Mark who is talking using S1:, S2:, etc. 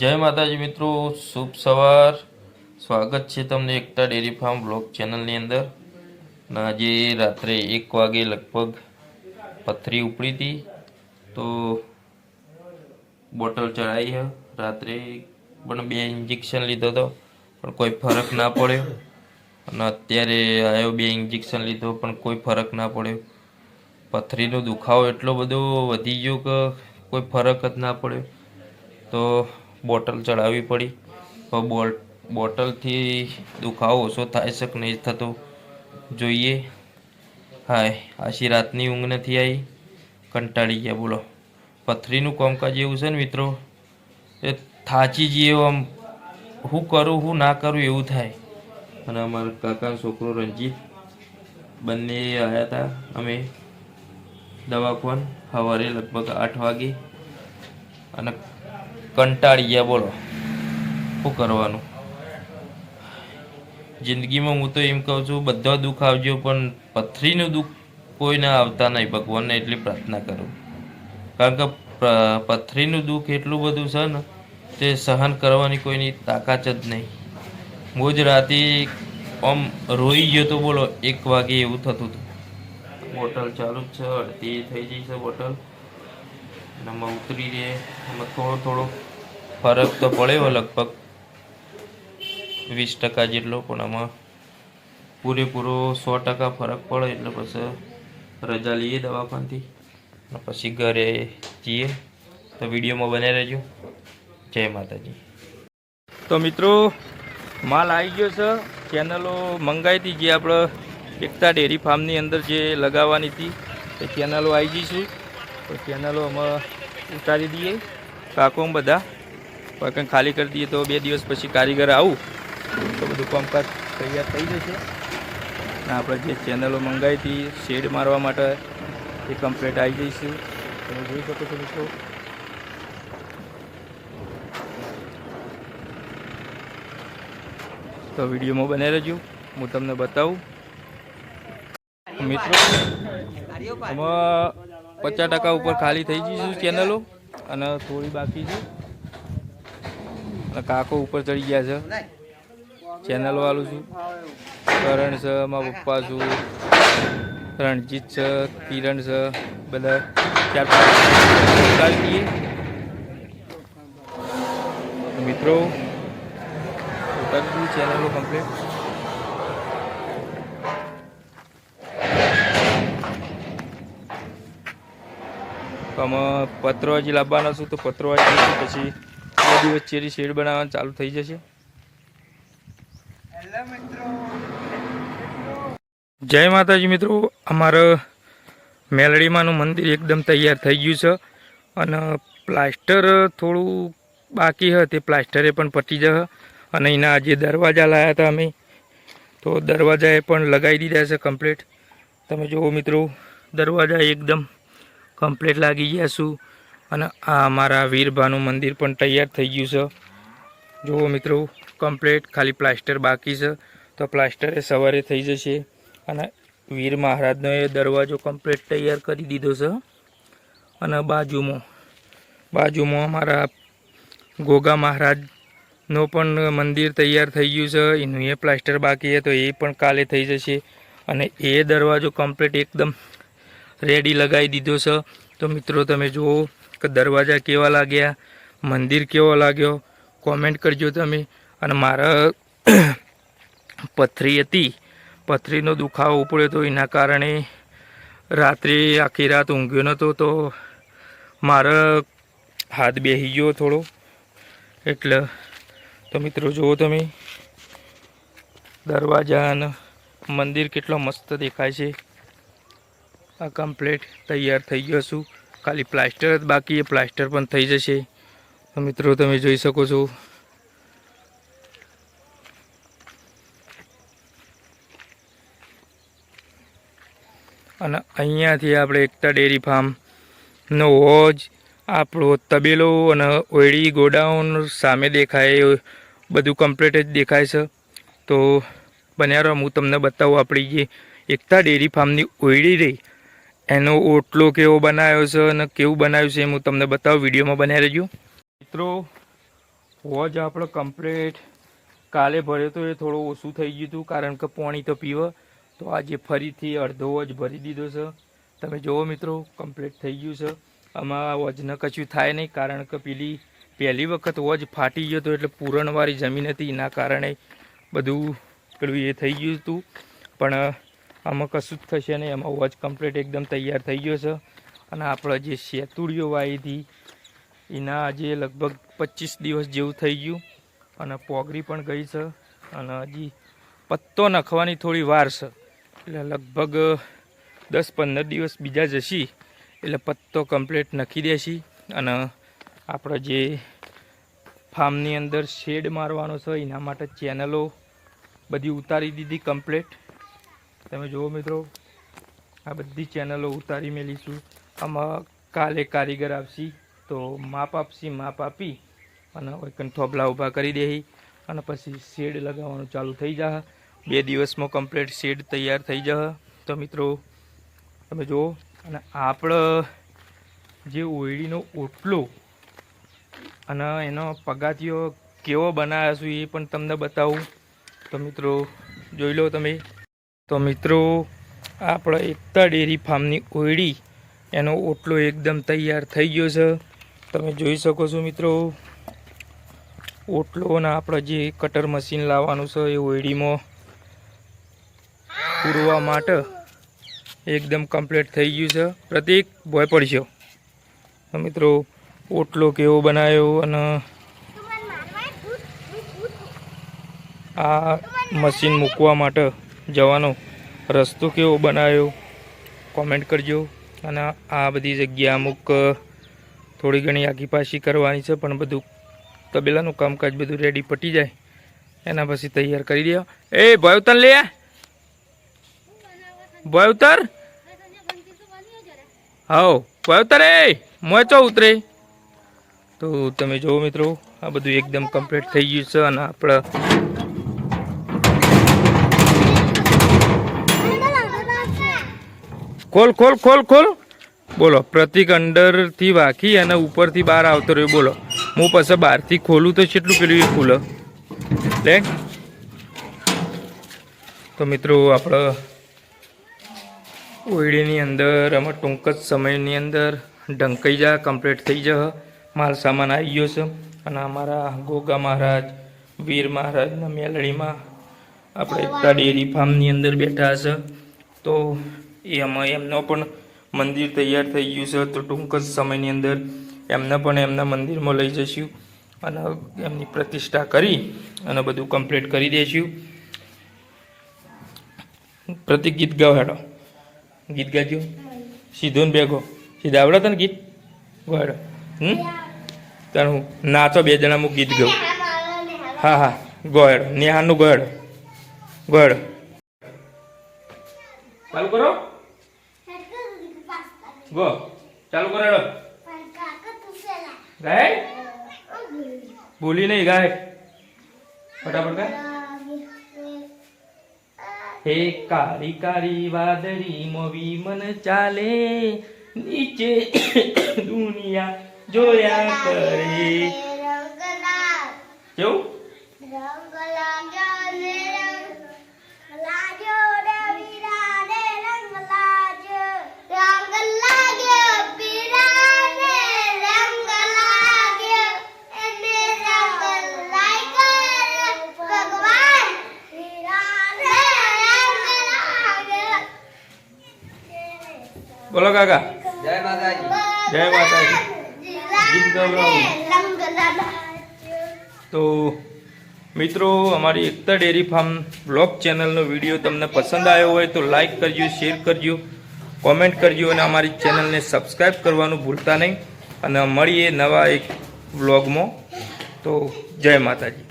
S1: જય માતાજી મિત્રો, શુભ સવાર. સ્વાગત છે તમને એકતા ડેરી ફાર્મ બ્લોગ ચેનલની અંદર. અને આજે રાત્રે 1 વાગે લગભગ પથરી ઉપડી હતી, તો બોટલ ચડાવી છે. રાત્રે પણ 2 ઇન્જેક્શન લીધો હતો, પણ કોઈ ફરક ના પડ્યો. અને અત્યારે આવ્યો, 2 ઇન્જેક્શન લીધો પણ કોઈ ફરક ના પડ્યો. પથરીનો દુખાવો એટલો બધો વધી ગયો કે કોઈ ફરક જ ના પડ્યો. તો બોટલ ચડાવવી પડી. તો બોટલથી દુખાવો ઓછો થાય છે કે નહીં થતો જોઈએ. હાય, આશી રાતની ઊંઘ નથી આવી, કંટાળી ગયા. બોલો, પથરીનું કામકાજ એવું છે ને મિત્રો, એ થાચી જઈએ આમ, શું કરું શું ના કરું એવું થાય. અને અમારા કાકાનો છોકરો રંજીત બંને આવ્યા હતા. અમે દવાખાન સવારે લગભગ 8 વાગે, અને કંટાળી ગયા. બોલો, શું કરવાનું. જિંદગીમાં હું તો એમ કહું છું, બધા દુઃખ આવજો, પણ પથરીનું દુઃખ કોઈને આવતા નહીં. ભગવાનને એટલી પ્રાર્થના કરું, કારણ કે પથરીનું દુઃખ એટલું બધું છે ને, તે સહન કરવાની કોઈની તાકાત જ નહીં. હું જ રાતે આમ રોઈ ગયો તો બોલો, 1 વાગે એવું થતું હતું. બોટલ ચાલુ જ છે, અડધી થઈ જઈ છે બોટલ, અને આમાં ઉતરી રહે. આમાં થોડો થોડો ફરક તો પડ્યો, લગભગ 20% જેટલો, પણ આમાં પૂરેપૂરો 100% ફરક પડે એટલે પછી રજા લઈએ દવાખાનથી, અને પછી ઘરે જઈએ. તો વિડીયોમાં બને રહેજો. જય માતાજી. તો મિત્રો, માલ આવી ગયો છે. ચેનલો મંગાવી હતી, જે આપણે એકતા ડેરી ફાર્મની અંદર જે લગાવવાની હતી, એ ચેનલો આવી ગઈ છે. તો ચેનલો અમે ઉતારી દઈએ. કાકો બધા કંઈ ખાલી કરી દઈએ, તો 2 દિવસ પછી કારીગર આવું તો બધું કામકાજ તૈયાર થઈ જશે. અને આપણે જે ચેનલો મંગાવી હતી શેડ મારવા માટે, એ કમ્પ્લીટ આવી જઈશું. તમે જોઈ શકો છો મિત્રો. તો વિડીયોમાં બને રહેજો, હું તમને બતાવું. મિત્રો, અમે 50% ઉપર ખાલી થઈ જઈશું ચેનલો, અને થોડી બાકી છે. અને કાકો ઉપર ચડી ગયા છે. ચેનલ વાળું છું, કરણ છે, મારા પપ્પા છું, રણજીત છે, કિરણ છે, બધા 4-5 ઉતારી દઈએ. મિત્રો, ઉતારી દઈએ ચેનલો કમ્પ્લીટ. અમે પત્રો હજી લાવવાના છું, તો પત્રો આવી જશે. પછી 2 દિવસ ચેરી શેડ બનાવવાનું ચાલુ થઈ જશે. જય માતાજી મિત્રો, અમારા મેલડીમાંનું મંદિર એકદમ તૈયાર થઈ ગયું છે. અને પ્લાસ્ટર થોડું બાકી છે, તે પ્લાસ્ટરે પણ પતી જશે. અને એના જે દરવાજા લાવ્યા હતા અમે, તો દરવાજા એ પણ લગાવી દીધા છે કમ્પ્લીટ. તમે જુઓ મિત્રો, દરવાજા એકદમ કમ્પ્લીટ લાગી ગયા છું. અને આ અમારા વીરભાનું મંદિર પણ તૈયાર થઈ ગયું છે. જુઓ મિત્રો, કમ્પ્લીટ, ખાલી પ્લાસ્ટર બાકી છે. તો પ્લાસ્ટર એ સવારે થઈ જશે. અને વીર મહારાજનો એ દરવાજો કમ્પ્લીટ તૈયાર કરી દીધો છે. અને બાજુમાં અમારા ગોગા મહારાજનો પણ મંદિર તૈયાર થઈ ગયું છે. એનું એ પ્લાસ્ટર બાકી છે, તો એ પણ કાલે થઈ જશે. અને એ દરવાજો કમ્પ્લીટ એકદમ રેડી લગાવી દીધો છે. તો મિત્રો, તમે જુઓ કે દરવાજા કેવા લાગ્યા, મંદિર કેવો લાગ્યો, કોમેન્ટ કરજો તમે. અને મારા પથરી હતી, પથરીનો દુખાવો ઉપડ્યો હતો, એના કારણે રાત્રે આખી રાત ઊંઘ્યો નહોતો. તો મારા હાથ બેસી ગયો થોડો, એટલે. તો મિત્રો જુઓ તમે, દરવાજા અને મંદિર કેટલો મસ્ત દેખાય છે. આ કમ્પ્લીટ તૈયાર થઈ ગયો છું, ખાલી પ્લાસ્ટર જ બાકી, એ પ્લાસ્ટર પણ થઈ જશે. તો મિત્રો, તમે જોઈ શકો છો. અને અહીંયાથી આપણે એકતા ડેરી ફાર્મનો હોજ, આપણો તબેલો અને ઓયડી ગોડાઉન સામે દેખાય, બધું કમ્પ્લીટ જ દેખાય છે. તો બન્યા રહો, હું તમને બતાવું આપણી જે એકતા ડેરી ફાર્મની ઓયડી રહી, એનો ઓટલો કેવો બનાવ્યો છે અને કેવું બનાવ્યું છે, હું તમને બતાવું. વિડીયોમાં બન્યા રહેજો મિત્રો.
S2: વોજ આપણે કમ્પ્લીટ કાલે ભર્યો તો એ થોડું ઓછું થઈ ગયું હતું કારણ કે પાણી તો પીવે, તો આજે ફરીથી અડધો વોજ ભરી દીધો છે. તમે જુઓ મિત્રો કમ્પ્લીટ થઈ ગયું છે. આમાં વોજને કશું થાય નહીં કારણ કે પહેલી વખત વોજ ફાટી ગયો હતો એટલે પૂરણવાળી જમીન હતી, એના કારણે બધું પેલું એ થઈ ગયું હતું. પણ આમાં કશું જ થશે નહીં. આમાં વોચ કમ્પ્લીટ એકદમ તૈયાર થઈ ગયો છે. અને આપણે જે શેતુડીઓ વાવી હતી એના આજે લગભગ 25 દિવસ જેવું થઈ ગયું અને પોગરી પણ ગઈ છે. અને હજી પત્તો નાખવાની થોડી વાર છે, એટલે લગભગ 10-15 દિવસ બીજા જશે એટલે પત્તો કમ્પ્લીટ નાખી દેશી. અને આપણે જે ફાર્મની અંદર શેડ મારવાનો છે એના માટે ચેનલો બધી ઉતારી દીધી કમ્પ્લીટ. તમે જુઓ મિત્રો આ બધી ચેનલો ઉતારી મેલીશું. આમાં કાલે કારીગર આવશે તો માપ આપશી, માપ આપી અને કોઈ થોભલા ઊભા કરી દે અને પછી શેડ લગાવવાનું ચાલુ થઈ જશે. 2 દિવસમાં કમ્પ્લીટ શેડ તૈયાર થઈ જશે. તો મિત્રો તમે જુઓ. અને આપણે જે ઓયડીનો ઓટલો અને એનો પગાથિયો કેવો બનાવ્યો છું એ પણ તમને બતાવું. તો મિત્રો જોઈ લો તમે. તો મિત્રો આપણે એકતા ડેરી ફાર્મની ઓયડી એનો ઓટલો એકદમ તૈયાર થઈ ગયો છે. તમે જોઈ શકો છો મિત્રો. ઓટલો અને આપણે જે કટર મશીન લાવવાનું છે એ ઓયડીમાં પૂરવા માટે એકદમ કમ્પ્લીટ થઈ ગયું છે. પ્રતિક ભોય પડશો. તો મિત્રો ઓટલો કેવો બનાવ્યો અને આ મશીન મૂકવા માટે જવાનો રસ્તો કેવો બનાવ્યો કોમેન્ટ કરજો. અને આ બધી જગ્યા અમુક થોડી ઘણી આગી પાછી કરવાની છે, પણ બધું તબેલાનું કામકાજ બધું રેડી પટી જાય એના પછી તૈયાર કરી દે. એ ભયવતર લે ભયવતર. હાઉ ભયવતર એ મોય ચો ઉતરે. તો તમે જુઓ મિત્રો આ બધું એકદમ કમ્પ્લીટ થઈ ગયું છે. અને આપણે ખોલ ખોલ ખોલ ખોલ. બોલો પ્રતિક અંદરથી વાંખી અને ઉપરથી બહાર આવતો રહ્યો. બોલો હું પછી બહારથી ખોલું તો કેટલું પેલું એ ખુલે લે. તો મિત્રો આપણે ઓયડીની અંદર આમાં ટૂંક જ સમયની અંદર ઢંકાઈ જાય કમ્પ્લીટ થઈ જશે. માલ સામાન આવી ગયો છે. અને અમારા ગોગા મહારાજ વીર મહારાજના મેલડીમાં આપણે એકતા ડેરી ફાર્મની અંદર બેઠા છે. તો એમાં એમનો પણ મંદિર તૈયાર થઈ ગયું છે. તો ટૂંક જ સમયની અંદર એમને પણ એમના મંદિરમાં લઈ જઈશું અને એમની પ્રતિષ્ઠા કરી અને બધું કમ્પ્લીટ કરી દઈશું. પ્રતિક ગીત ગાવ હેડો. ગીત ગાજો સીધો ને બેગો. સીધા આવડે તને ગીત ગોહેડો. તાર હું નાચો 2 જણા હું ગીત ગાઉં. હા હા ગોહેડો. નેહાનું ગોહેડો. ગોહેડો ચાલુ કરો. ગો ચાલુ કરો હેડો. ગાય ભૂલી નહીં ગાય ફટાફટ ગાય. હે કાળી કાળી વાદળી મોવી મન ચાલે નીચે દુનિયા જોયા કરે. કેવું બોલો કાકા.
S3: જય માતાજી.
S2: જય માતાજી. ગીત ગવડાવું. તો મિત્રો અમારી એકતા ડેરી ફાર્મ બ્લોગ ચેનલનો વિડીયો તમને પસંદ આવ્યો હોય તો લાઈક કરજો, શેર કરજો, કોમેન્ટ કરજો અને અમારી ચેનલને સબસ્ક્રાઈબ કરવાનું ભૂલતા નહીં. અને મળીએ નવા એક વ્લોગમાં. તો જય માતાજી.